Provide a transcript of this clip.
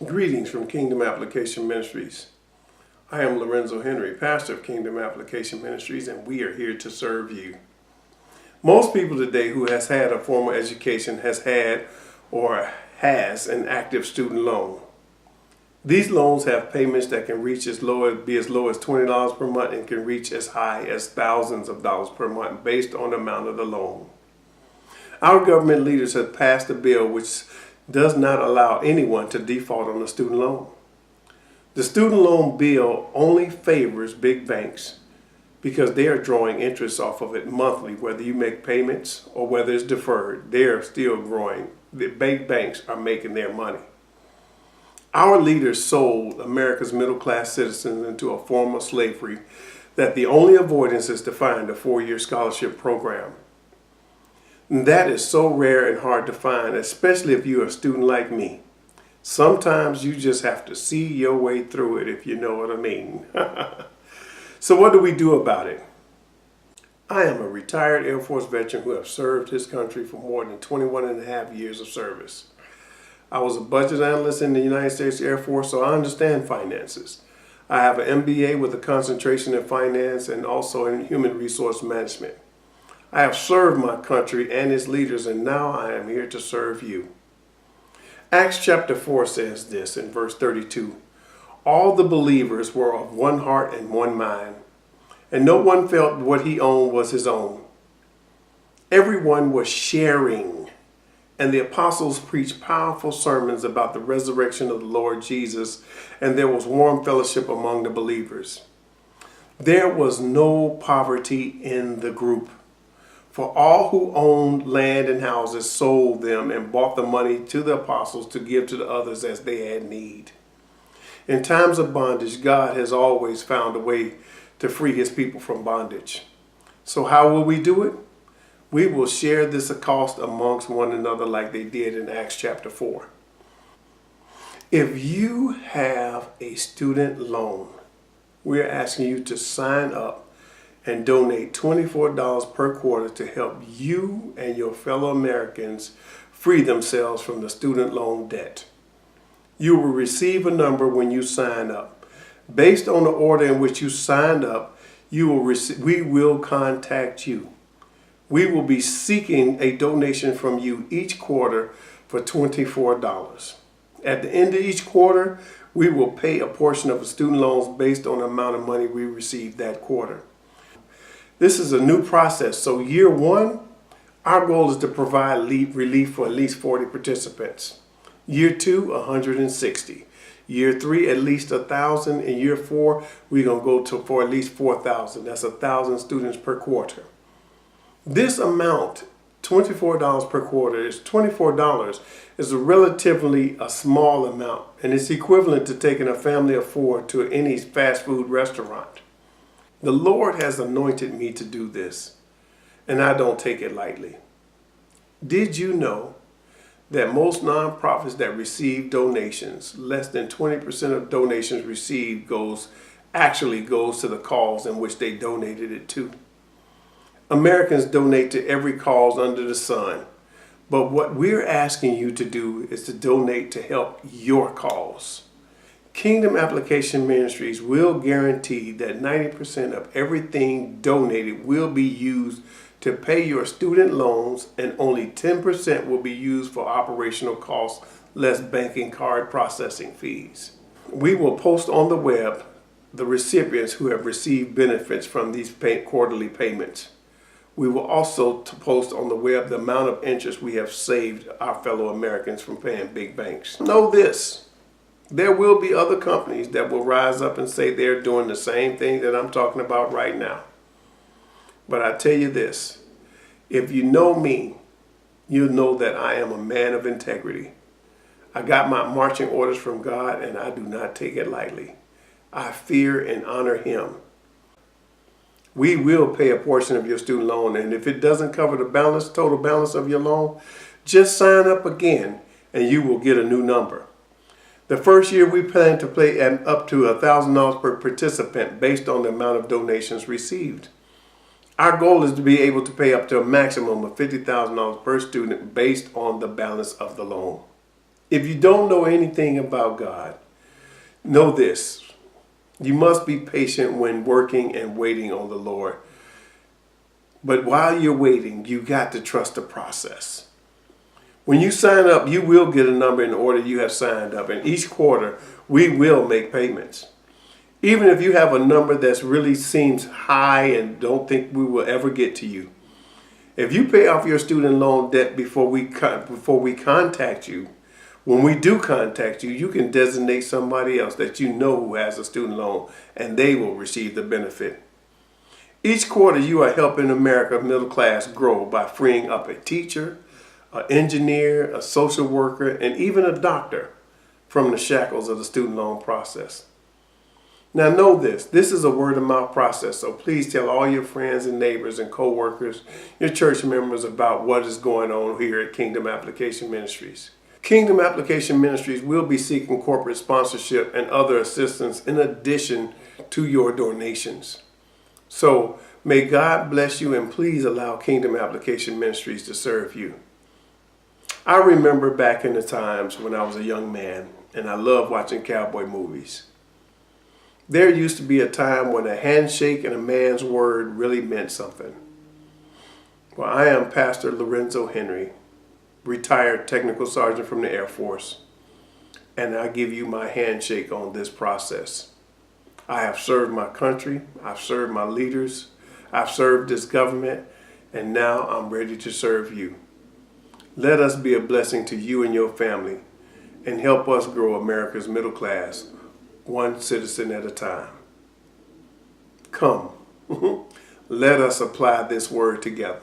Greetings from Kingdom Application Ministries. I am Lorenzo Henry, pastor of Kingdom Application Ministries, and we are here to serve you. Most people today who has had a formal education has had or has an active student loan. These loans have payments that can reach as low as $20 per month and can reach as high as thousands of dollars per month based on the amount of the loan. Our government leaders have passed a bill which does not allow anyone to default on a student loan. The student loan bill only favors big banks because they are drawing interest off of it monthly, whether you make payments or whether it's deferred. They're still growing. The big banks are making their money. Our leaders sold America's middle-class citizens into a form of slavery that the only avoidance is to find a 4-year scholarship program. And that is so rare and hard to find, especially if you're a student like me. Sometimes you just have to see your way through it, if you know what I mean. So what do we do about it? I am a retired Air Force veteran who has served his country for more than 21 and a half years of service. I was a budget analyst in the United States Air Force, so I understand finances. I have an MBA with a concentration in finance and also in human resource management. I have served my country and its leaders, and now I am here to serve you. Acts chapter 4 says this in verse 32. All the believers were of one heart and one mind, and no one felt what he owned was his own. Everyone was sharing, and the apostles preached powerful sermons about the resurrection of the Lord Jesus, and there was warm fellowship among the believers. There was no poverty in the group. For all who owned land and houses sold them and brought the money to the apostles to give to the others as they had need. In times of bondage, God has always found a way to free his people from bondage. So how will we do it? We will share this cost amongst one another like they did in Acts chapter 4. If you have a student loan, we're asking you to sign up and donate $24 per quarter to help you and your fellow Americans free themselves from the student loan debt. You will receive a number when you sign up. Based on the order in which you signed up, we will contact you. We will be seeking a donation from you each quarter for $24. At the end of each quarter, we will pay a portion of the student loans based on the amount of money we received that quarter. This is a new process, so year 1, our goal is to provide relief for at least 40 participants. Year 2, 160. Year 3, at least 1,000. And year 4, we're going to go for at least 4,000. That's 1,000 students per quarter. This amount, $24 per quarter, is $24 is relatively a small amount, and it's equivalent to taking a family of 4 to any fast food restaurant. The Lord has anointed me to do this, and I don't take it lightly. Did you know that most nonprofits that receive donations, less than 20% of donations received goes to the cause in which they donated it to? Americans donate to every cause under the sun, but what we're asking you to do is to donate to help your cause. Kingdom Application Ministries will guarantee that 90% of everything donated will be used to pay your student loans, and only 10% will be used for operational costs, less banking card processing fees. We will post on the web the recipients who have received benefits from these quarterly payments. We will also post on the web the amount of interest we have saved our fellow Americans from paying big banks. Know this. There will be other companies that will rise up and say they're doing the same thing that I'm talking about right now. But I tell you this, if you know me, you'll know that I am a man of integrity. I got my marching orders from God, and I do not take it lightly. I fear and honor him. We will pay a portion of your student loan, and if it doesn't cover the total balance of your loan, just sign up again and you will get a new number. The first year we plan to pay up to $1,000 per participant based on the amount of donations received. Our goal is to be able to pay up to a maximum of $50,000 per student based on the balance of the loan. If you don't know anything about God, know this. You must be patient when working and waiting on the Lord. But while you're waiting, you got to trust the process. When you sign up, you will get a number in the order you have signed up. And each quarter, we will make payments. Even if you have a number that really seems high and don't think we will ever get to you. If you pay off your student loan debt before we contact you, when we do contact you, you can designate somebody else that you know who has a student loan, and they will receive the benefit. Each quarter, you are helping America's middle class grow by freeing up a teacher, an engineer, a social worker, and even a doctor from the shackles of the student loan process. Now know this is a word of mouth process, so please tell all your friends and neighbors and co-workers, your church members about what is going on here at Kingdom Application Ministries. Kingdom Application Ministries will be seeking corporate sponsorship and other assistance in addition to your donations. So may God bless you, and please allow Kingdom Application Ministries to serve you. I remember back in the times when I was a young man and I loved watching cowboy movies. There used to be a time when a handshake and a man's word really meant something. Well, I am Pastor Lorenzo Henry, retired technical sergeant from the Air Force, and I give you my handshake on this process. I have served my country, I've served my leaders, I've served this government, and now I'm ready to serve you. Let us be a blessing to you and your family and help us grow America's middle class, one citizen at a time. Come, let us apply this word together.